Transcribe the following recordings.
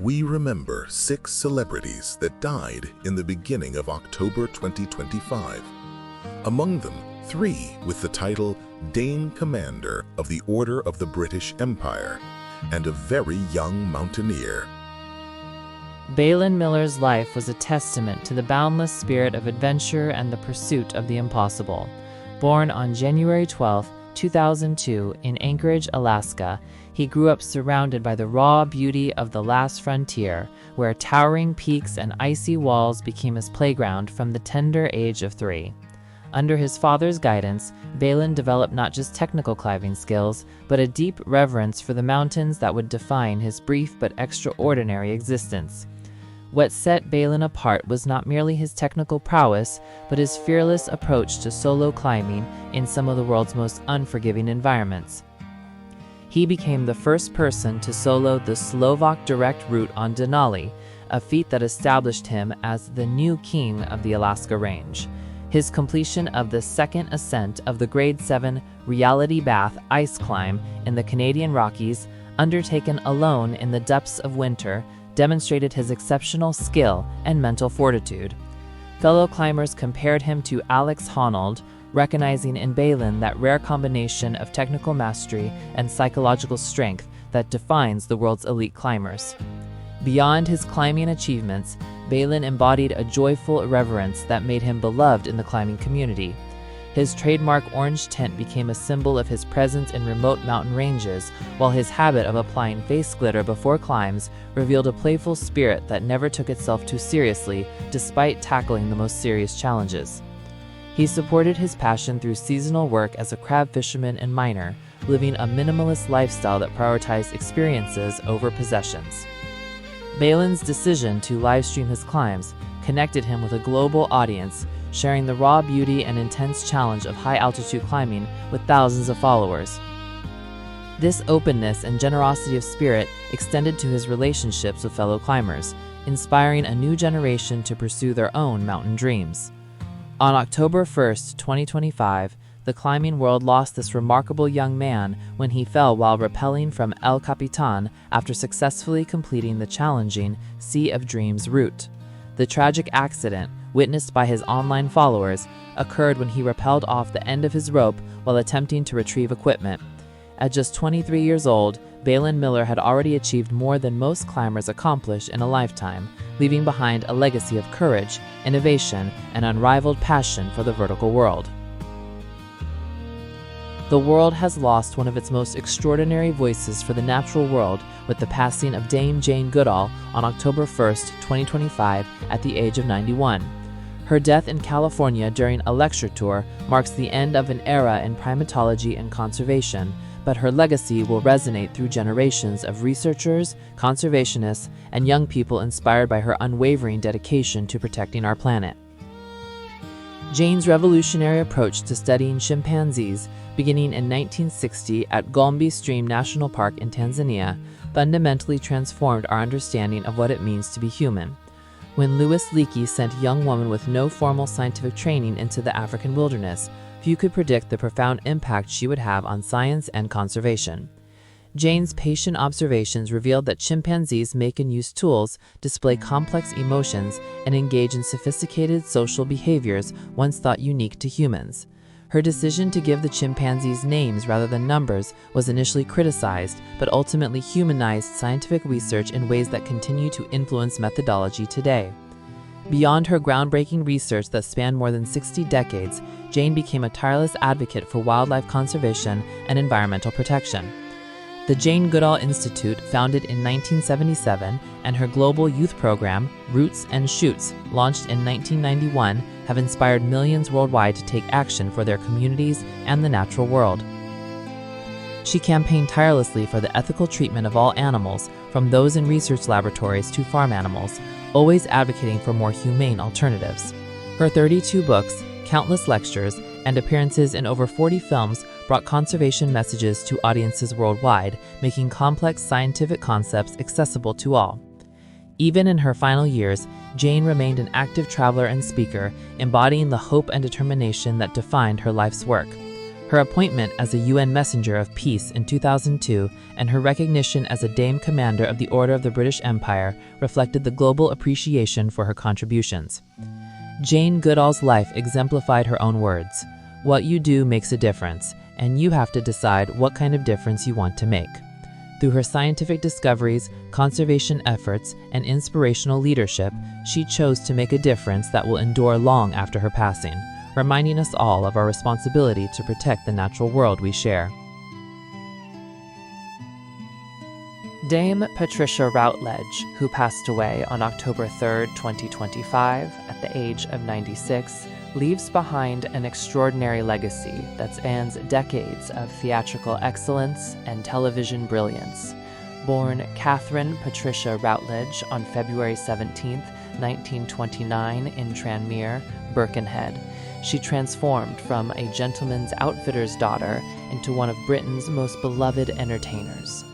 we remember 6 celebrities that died in the beginning of October 2025. Among them, 3 with the title Dane Commander of the Order of the British Empire, and a very young mountaineer. Balin Miller's life was a testament to the boundless spirit of adventure and the pursuit of the impossible. Born on January 12, 2002 in Anchorage, Alaska, he grew up surrounded by the raw beauty of the last frontier, where towering peaks and icy walls became his playground from the tender age of 3. Under his father's guidance, Balin developed not just technical climbing skills, but a deep reverence for the mountains that would define his brief but extraordinary existence. What set Balin apart was not merely his technical prowess, but his fearless approach to solo climbing in some of the world's most unforgiving environments. He became the first person to solo the Slovak direct route on Denali, a feat that established him as the new king of the Alaska Range. His completion of the second ascent of the Grade 7 Reality Bath ice climb in the Canadian Rockies, undertaken alone in the depths of winter, demonstrated his exceptional skill and mental fortitude. Fellow climbers compared him to Alex Honnold, recognizing in Balin that rare combination of technical mastery and psychological strength that defines the world's elite climbers. Beyond his climbing achievements, Balin embodied a joyful irreverence that made him beloved in the climbing community. His trademark orange tint became a symbol of his presence in remote mountain ranges, while his habit of applying face glitter before climbs revealed a playful spirit that never took itself too seriously, despite tackling the most serious challenges. He supported his passion through seasonal work as a crab fisherman and miner, living a minimalist lifestyle that prioritized experiences over possessions. Balin's decision to livestream his climbs connected him with a global audience, sharing the raw beauty and intense challenge of high-altitude climbing with thousands of followers. This openness and generosity of spirit extended to his relationships with fellow climbers, inspiring a new generation to pursue their own mountain dreams. On October 1, 2025, the climbing world lost this remarkable young man when he fell while rappelling from El Capitan after successfully completing the challenging Sea of Dreams route. The tragic accident, witnessed by his online followers, occurred when he rappelled off the end of his rope while attempting to retrieve equipment. At just 23 years old, Balin Miller had already achieved more than most climbers accomplish in a lifetime, leaving behind a legacy of courage, innovation, and unrivaled passion for the vertical world. The world has lost one of its most extraordinary voices for the natural world with the passing of Dame Jane Goodall on October 1, 2025, at the age of 91. Her death in California during a lecture tour marks the end of an era in primatology and conservation, but her legacy will resonate through generations of researchers, conservationists, and young people inspired by her unwavering dedication to protecting our planet. Jane's revolutionary approach to studying chimpanzees, beginning in 1960 at Gombe Stream National Park in Tanzania, fundamentally transformed our understanding of what it means to be human. When Louis Leakey sent a young woman with no formal scientific training into the African wilderness, few could predict the profound impact she would have on science and conservation. Jane's patient observations revealed that chimpanzees make and use tools, display complex emotions, and engage in sophisticated social behaviors once thought unique to humans. Her decision to give the chimpanzees names rather than numbers was initially criticized, but ultimately humanized scientific research in ways that continue to influence methodology today. Beyond her groundbreaking research that spanned more than 60 decades, Jane became a tireless advocate for wildlife conservation and environmental protection. The Jane Goodall Institute, founded in 1977, and her global youth program, Roots and Shoots, launched in 1991, have inspired millions worldwide to take action for their communities and the natural world. She campaigned tirelessly for the ethical treatment of all animals, from those in research laboratories to farm animals, always advocating for more humane alternatives. Her 32 books, countless lectures, and appearances in over 40 films brought conservation messages to audiences worldwide, making complex scientific concepts accessible to all. Even in her final years, Jane remained an active traveler and speaker, embodying the hope and determination that defined her life's work. Her appointment as a UN Messenger of Peace in 2002 and her recognition as a Dame Commander of the Order of the British Empire reflected the global appreciation for her contributions. Jane Goodall's life exemplified her own words, "What you do makes a difference, and you have to decide what kind of difference you want to make." Through her scientific discoveries, conservation efforts, and inspirational leadership, she chose to make a difference that will endure long after her passing, reminding us all of our responsibility to protect the natural world we share. Dame Patricia Routledge, who passed away on October 3, 2025, at the age of 96, leaves behind an extraordinary legacy that spans decades of theatrical excellence and television brilliance. Born Catherine Patricia Routledge on February 17, 1929 in Tranmere, Birkenhead, she transformed from a gentleman's outfitter's daughter into one of Britain's most beloved entertainers.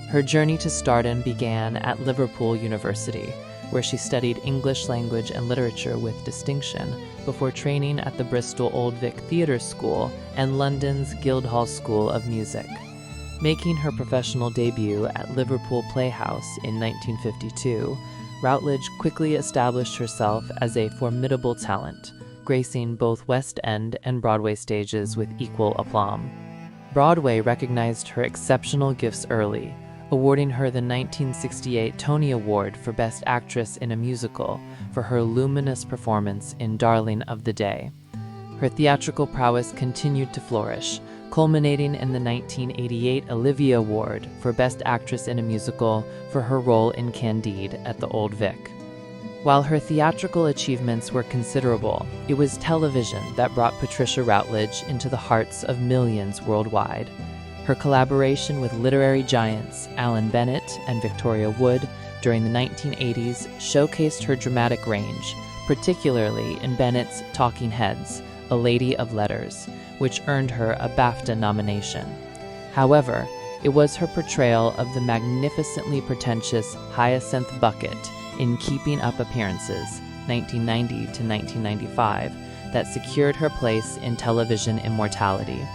Her journey to stardom began at Liverpool University, where she studied English language and literature with distinction before training at the Bristol Old Vic Theatre School and London's Guildhall School of Music. Making her professional debut at Liverpool Playhouse in 1952, Routledge quickly established herself as a formidable talent, gracing both West End and Broadway stages with equal aplomb. Broadway recognized her exceptional gifts early, awarding her the 1968 Tony Award for Best Actress in a Musical for her luminous performance in Darling of the Day. Her theatrical prowess continued to flourish, culminating in the 1988 Olivia Award for Best Actress in a Musical for her role in Candide at the Old Vic. While her theatrical achievements were considerable, it was television that brought Patricia Routledge into the hearts of millions worldwide. Her collaboration with literary giants Alan Bennett and Victoria Wood during the 1980s showcased her dramatic range, particularly in Bennett's Talking Heads, A Lady of Letters, which earned her a BAFTA nomination. However, it was her portrayal of the magnificently pretentious Hyacinth Bucket in Keeping Up Appearances, 1990 to 1995, that secured her place in television immortality.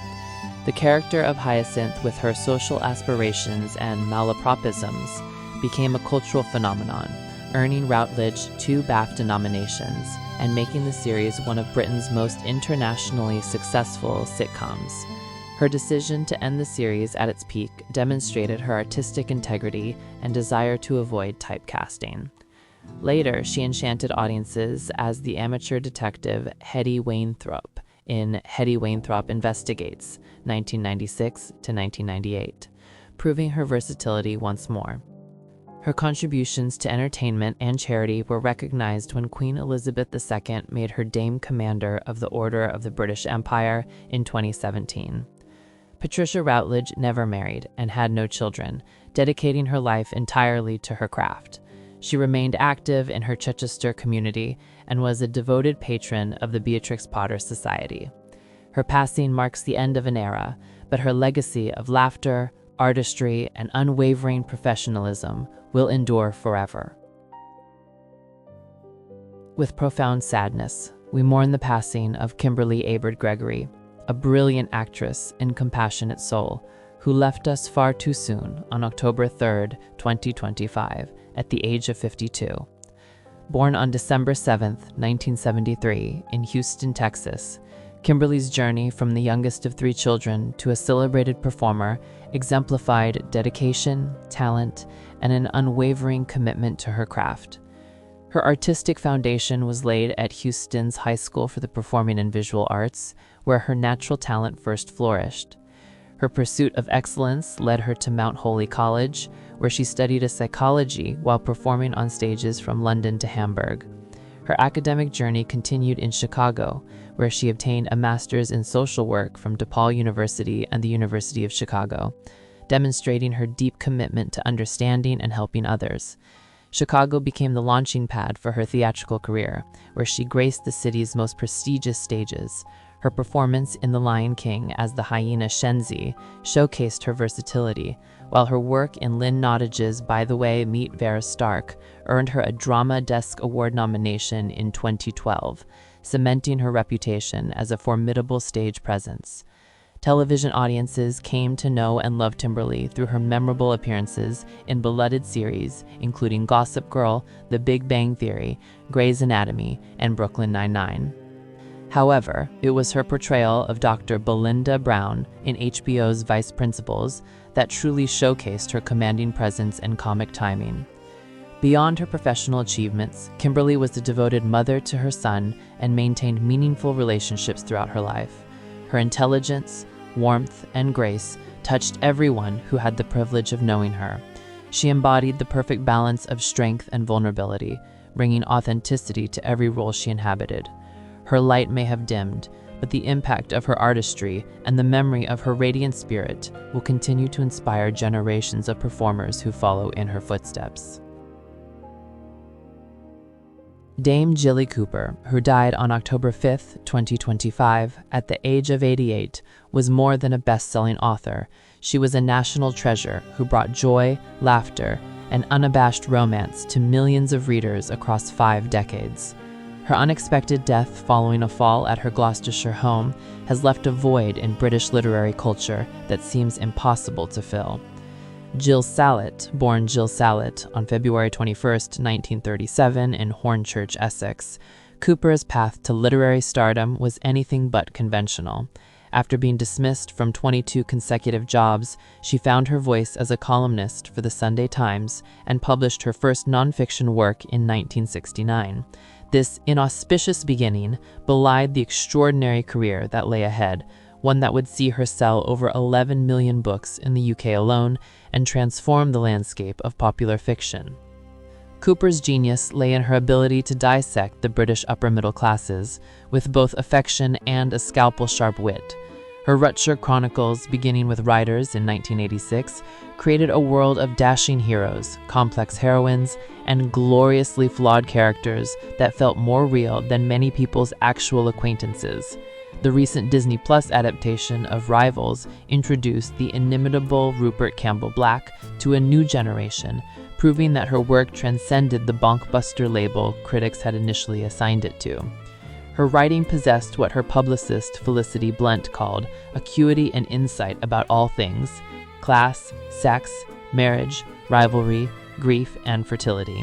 The character of Hyacinth, with her social aspirations and malapropisms, became a cultural phenomenon, earning Routledge 2 BAFTA nominations and making the series one of Britain's most internationally successful sitcoms. Her decision to end the series at its peak demonstrated her artistic integrity and desire to avoid typecasting. Later, she enchanted audiences as the amateur detective Hetty Wainthrope in Hetty Wainthrope Investigates, 1996 to 1998, proving her versatility once more. Her contributions to entertainment and charity were recognized when Queen Elizabeth II made her Dame Commander of the Order of the British Empire in 2017. Patricia Routledge never married and had no children, dedicating her life entirely to her craft. She remained active in her Chichester community and was a devoted patron of the Beatrix Potter Society. Her passing marks the end of an era, but her legacy of laughter, artistry, and unwavering professionalism will endure forever. With profound sadness, we mourn the passing of Kimberly Gregory, a brilliant actress and compassionate soul who left us far too soon on October 3, 2025, at the age of 52. Born on December 7, 1973, in Houston, Texas, Kimberly's journey from the youngest of 3 children to a celebrated performer exemplified dedication, talent, and an unwavering commitment to her craft. Her artistic foundation was laid at Houston's High School for the Performing and Visual Arts, where her natural talent first flourished. Her pursuit of excellence led her to Mount Holy College, where she studied psychology while performing on stages from London to Hamburg. Her academic journey continued in Chicago, where she obtained a master's in social work from DePaul University and the University of Chicago, demonstrating her deep commitment to understanding and helping others. Chicago became the launching pad for her theatrical career, where she graced the city's most prestigious stages. Her performance in The Lion King as the hyena Shenzi showcased her versatility, while her work in Lynn Nottage's By the Way, Meet Vera Stark earned her a Drama Desk Award nomination in 2012, cementing her reputation as a formidable stage presence. Television audiences came to know and love Kimberly through her memorable appearances in beloved series, including Gossip Girl, The Big Bang Theory, Grey's Anatomy, and Brooklyn Nine-Nine. However, it was her portrayal of Dr. Belinda Brown in HBO's Vice Principals that truly showcased her commanding presence and comic timing. Beyond her professional achievements, Kimberly was a devoted mother to her son and maintained meaningful relationships throughout her life. Her intelligence, warmth, and grace touched everyone who had the privilege of knowing her. She embodied the perfect balance of strength and vulnerability, bringing authenticity to every role she inhabited. Her light may have dimmed, but the impact of her artistry and the memory of her radiant spirit will continue to inspire generations of performers who follow in her footsteps. Dame Jilly Cooper, who died on October 5, 2025, at the age of 88, was more than a best-selling author. She was a national treasure who brought joy, laughter, and unabashed romance to millions of readers across 5 decades. Her unexpected death following a fall at her Gloucestershire home has left a void in British literary culture that seems impossible to fill. Jill Sallet, born Jill Sallet on February 21, 1937 in Hornchurch, Essex, Cooper's path to literary stardom was anything but conventional. After being dismissed from 22 consecutive jobs, she found her voice as a columnist for the Sunday Times and published her first nonfiction work in 1969. This inauspicious beginning belied the extraordinary career that lay ahead, one that would see her sell over 11 million books in the UK alone and transform the landscape of popular fiction. Cooper's genius lay in her ability to dissect the British upper middle classes with both affection and a scalpel-sharp wit. Her Rutshire Chronicles, beginning with Riders in 1986, created a world of dashing heroes, complex heroines, and gloriously flawed characters that felt more real than many people's actual acquaintances. The recent Disney Plus adaptation of Rivals introduced the inimitable Rupert Campbell Black to a new generation, proving that her work transcended the bonkbuster label critics had initially assigned it to. Her writing possessed what her publicist Felicity Blunt called acuity and insight about all things: class, sex, marriage, rivalry, grief, and fertility.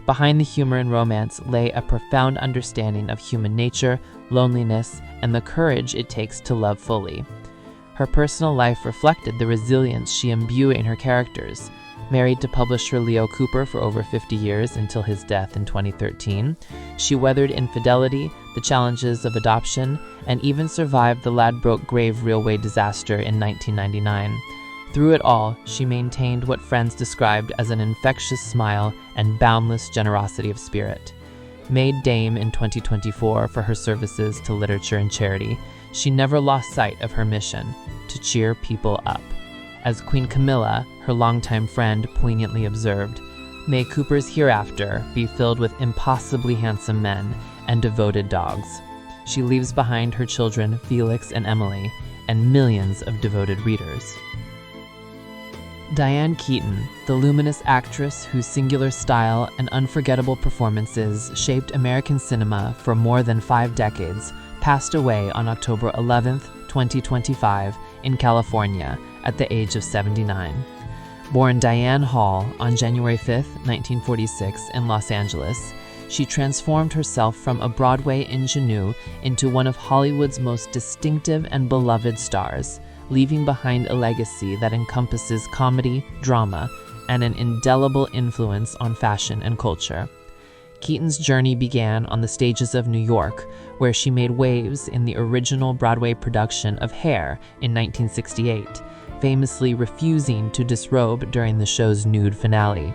Behind the humor and romance lay a profound understanding of human nature, loneliness, and the courage it takes to love fully. Her personal life reflected the resilience she imbued in her characters. Married to publisher Leo Cooper for over 50 years until his death in 2013, she weathered infidelity, the challenges of adoption, and even survived the Ladbroke Grave Railway disaster in 1999. Through it all, she maintained what friends described as an infectious smile and boundless generosity of spirit. Made Dame in 2024 for her services to literature and charity, she never lost sight of her mission: to cheer people up. As Queen Camilla, her longtime friend, poignantly observed, "May Cooper's hereafter be filled with impossibly handsome men and devoted dogs." She leaves behind her children Felix and Emily, and millions of devoted readers. Diane Keaton, the luminous actress whose singular style and unforgettable performances shaped American cinema for more than 5 decades, passed away on October 11, 2025, in California at the age of 79. Born Diane Hall on January 5, 1946, in Los Angeles, she transformed herself from a Broadway ingenue into one of Hollywood's most distinctive and beloved stars, leaving behind a legacy that encompasses comedy, drama, and an indelible influence on fashion and culture. Keaton's journey began on the stages of New York, where she made waves in the original Broadway production of Hair in 1968, famously refusing to disrobe during the show's nude finale.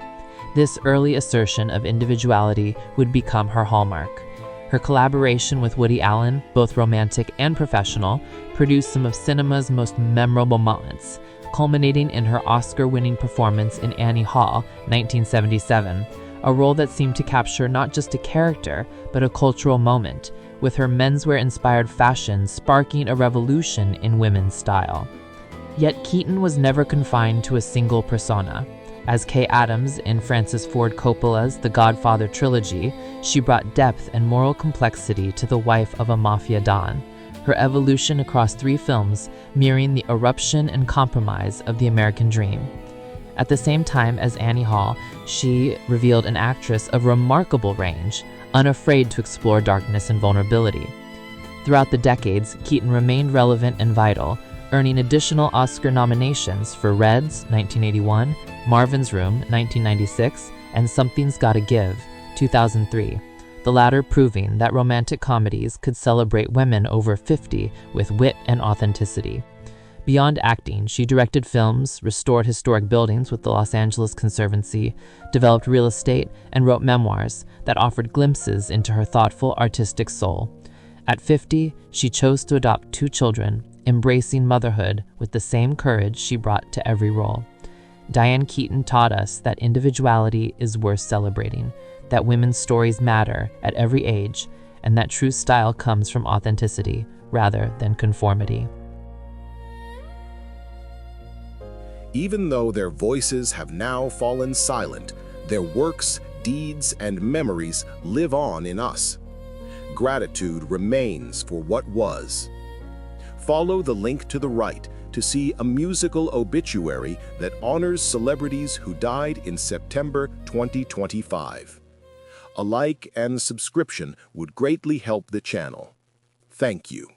This early assertion of individuality would become her hallmark. Her collaboration with Woody Allen, both romantic and professional, produced some of cinema's most memorable moments, culminating in her Oscar-winning performance in Annie Hall, 1977, a role that seemed to capture not just a character, but a cultural moment, with her menswear-inspired fashion sparking a revolution in women's style. Yet Keaton was never confined to a single persona. As Kay Adams in Francis Ford Coppola's The Godfather trilogy, she brought depth and moral complexity to the wife of a mafia don. her evolution across 3 films mirroring the eruption and compromise of the American dream. At the same time as Annie Hall, she revealed an actress of remarkable range, unafraid to explore darkness and vulnerability. Throughout the decades, Keaton remained relevant and vital, earning additional Oscar nominations for Reds, 1981, Marvin's Room, 1996, and Something's Gotta Give, 2003, the latter proving that romantic comedies could celebrate women over 50 with wit and authenticity. Beyond acting, she directed films, restored historic buildings with the Los Angeles Conservancy, developed real estate, and wrote memoirs that offered glimpses into her thoughtful, artistic soul. At 50, she chose to adopt 2 children, embracing motherhood with the same courage she brought to every role. Diane Keaton taught us that individuality is worth celebrating, that women's stories matter at every age, and that true style comes from authenticity rather than conformity. Even though their voices have now fallen silent, their works, deeds, and memories live on in us. Gratitude remains for what was. Follow the link to the right to see a musical obituary that honors celebrities who died in September 2025. A like and subscription would greatly help the channel. Thank you.